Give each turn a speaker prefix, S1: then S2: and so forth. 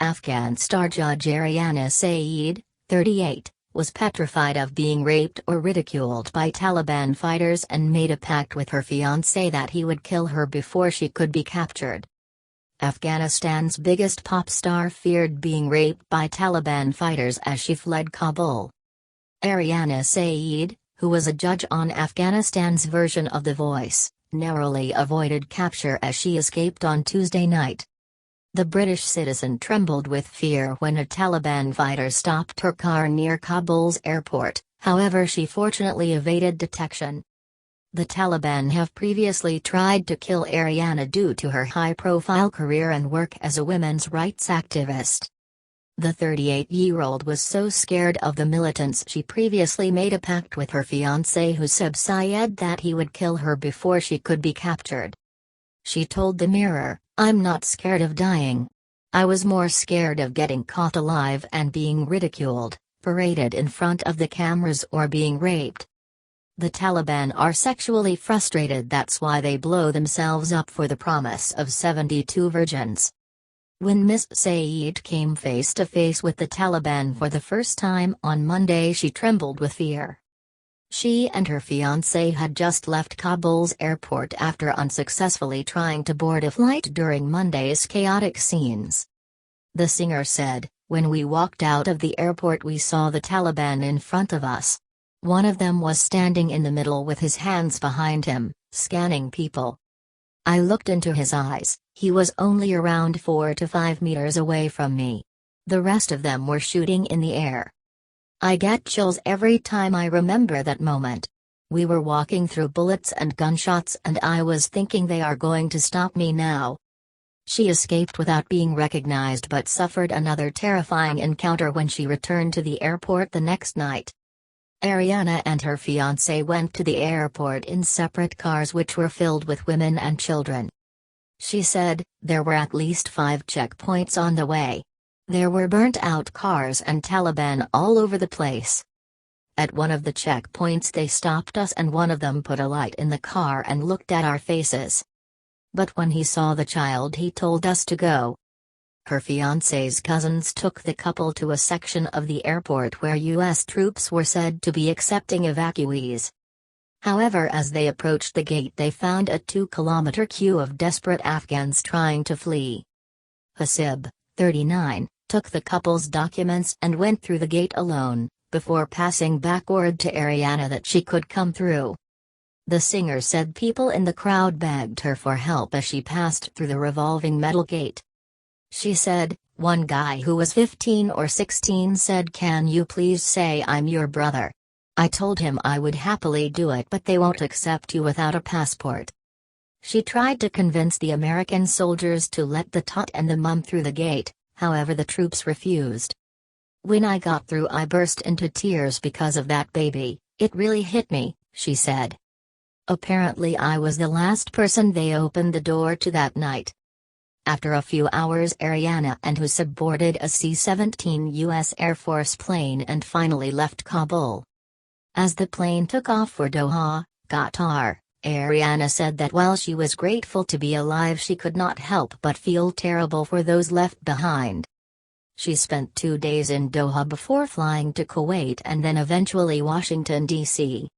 S1: Afghan Star judge Aryana Sayeed, 38, was petrified of being raped or ridiculed by Taliban fighters and made a pact with her fiancé that he would kill her before she could be captured. Afghanistan's biggest pop star feared being raped by Taliban fighters as she fled Kabul. Aryana Sayeed, who was a judge on Afghanistan's version of The Voice, narrowly avoided capture as she escaped on Tuesday night. The British citizen trembled with fear when a Taliban fighter stopped her car near Kabul's airport, however she fortunately evaded detection. The Taliban have previously tried to kill Aryana due to her high-profile career and work as a women's rights activist. The 38-year-old was so scared of the militants she previously made a pact with her fiancé Hasib Sayed that he would kill her before she could be captured. She told the Mirror, "I'm not scared of dying. I was more scared of getting caught alive and being ridiculed, paraded in front of the cameras or being raped. The Taliban are sexually frustrated, that's why they blow themselves up for the promise of 72 virgins." When Ms. Sayeed came face to face with the Taliban for the first time on Monday, she trembled with fear. She and her fiancé had just left Kabul's airport after unsuccessfully trying to board a flight during Monday's chaotic scenes. The singer said, "When we walked out of the airport we saw the Taliban in front of us. One of them was standing in the middle with his hands behind him, scanning people. I looked into his eyes, he was only around 4 to 5 meters away from me. The rest of them were shooting in the air. I get chills every time I remember that moment. We were walking through bullets and gunshots and I was thinking they are going to stop me now." She escaped without being recognized but suffered another terrifying encounter when she returned to the airport the next night. Aryana and her fiancé went to the airport in separate cars which were filled with women and children. She said, "There were at least 5 checkpoints on the way. There were burnt-out cars and Taliban all over the place. At one of the checkpoints they stopped us and one of them put a light in the car and looked at our faces. But when he saw the child he told us to go." Her fiancé's cousins took the couple to a section of the airport where U.S. troops were said to be accepting evacuees. However, as they approached the gate they found a 2-kilometer queue of desperate Afghans trying to flee. Hasib, 39, took the couple's documents and went through the gate alone, before passing back word to Aryana that she could come through. The singer said people in the crowd begged her for help as she passed through the revolving metal gate. She said, "One guy who was 15 or 16 said, 'Can you please say I'm your brother?' I told him I would happily do it, but they won't accept you without a passport." She tried to convince the American soldiers to let the tot and the mum through the gate, however the troops refused. "When I got through I burst into tears because of that baby, it really hit me," she said. Apparently I was the last person they opened the door to that night. After a few hours Aryana and Hasib boarded a C-17 U.S. Air Force plane and finally left Kabul. As the plane took off for Doha, Qatar, Aryana said that while she was grateful to be alive she could not help but feel terrible for those left behind. She spent 2 days in Doha before flying to Kuwait and then eventually Washington, D.C.